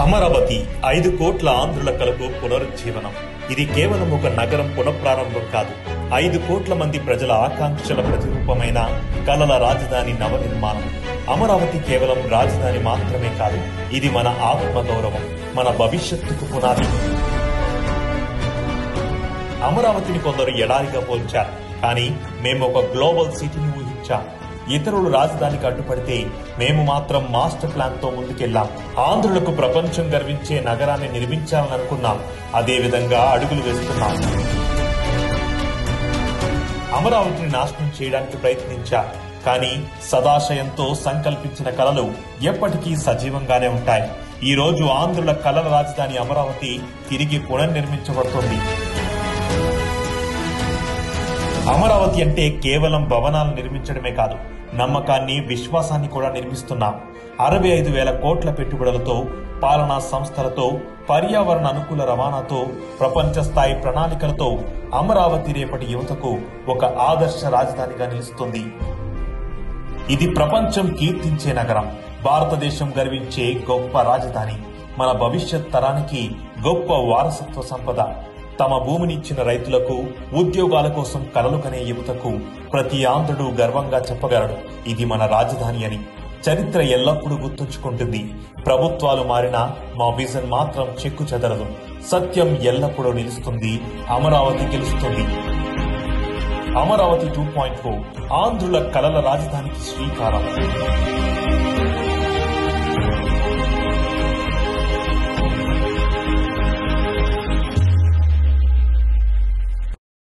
అమరావతి 5 కోట్ల ఆంధ్రుల కలకు పునరుజ్జీవనం. ఇది కేవలం ఒక నగరం పునఃప్రారంభం కాదు, 5 కోట్ల మంది ప్రజల ఆకాంక్షల ప్రతిరూపమైన కలల రాజధాని నవనిర్మాణం. అమరావతి కేవలం రాజధాని మాత్రమే కాదు, ఇది మన ఆత్మగౌరవం, మన భవిష్యత్తుకు పునాది. అమరావతిని కొందరు ఎడారిగా పోల్చారు, కానీ మేము ఒక గ్లోబల్ సిటీని ఊహించాం. ఇతరులు రాజధానికి అడ్డుపడితే మేము మాత్రం మాస్టర్ ప్లాన్ తో ముందుకెళ్లాం. ఆంధ్రులకు ప్రపంచం గర్వించే నగరాన్ని నిర్మించాలని అనుకున్నాం, అదే విధంగా అడుగులు వేస్తున్నాం. అమరావతిని నాశనం చేయడానికి ప్రయత్నించారు, కానీ సదాశయంతో సంకల్పించిన కలలు ఎప్పటికీ సజీవంగానే ఉంటాయి. ఈ రోజు ఆంధ్రుల కలల రాజధాని అమరావతి తిరిగి పునర్నిర్మించబడుతోంది. అమరావతి అంటే కేవలం భవనాలు నిర్మించడమే కాదు, నమ్మకాన్ని, విశ్వాసాన్ని కూడా నిర్మిస్తున్నాం. 65,000 కోట్ల పెట్టుబడులతో, పాలనా సంస్థలతో, పర్యావరణ అనుకూల రవాణాతో, ప్రపంచ స్థాయి ప్రణాళికలతో అమరావతి రేపటి యువతకు ఒక ఆదర్శ రాజధానిగా నిలుస్తుంది. ఇది ప్రపంచం కీర్తించే నగరం, భారతదేశం గర్వించే గొప్ప రాజధాని, మన భవిష్యత్ తరానికి గొప్ప వారసత్వ సంపద. తమ భూమినిచ్చిన రైతులకు, ఉద్యోగాల కోసం కలలు కనే యువతకు ప్రతి ఆంధ్రుడు గర్వంగా చెప్పగలడు, ఇది మన రాజధాని అని. చరిత్ర ఎల్లప్పుడూ గుర్తుంచుకుంటుంది. ప్రభుత్వాలు మారినా మా విజన్ మాత్రం చెక్కు చెదరదు. సత్యం ఎల్లప్పుడూ నిలుస్తుంది. అమరావతి గెలుస్తుంది. అమరావతి 2.0 ఆంధ్రుల కలల రాజధానికి శ్రీకారం.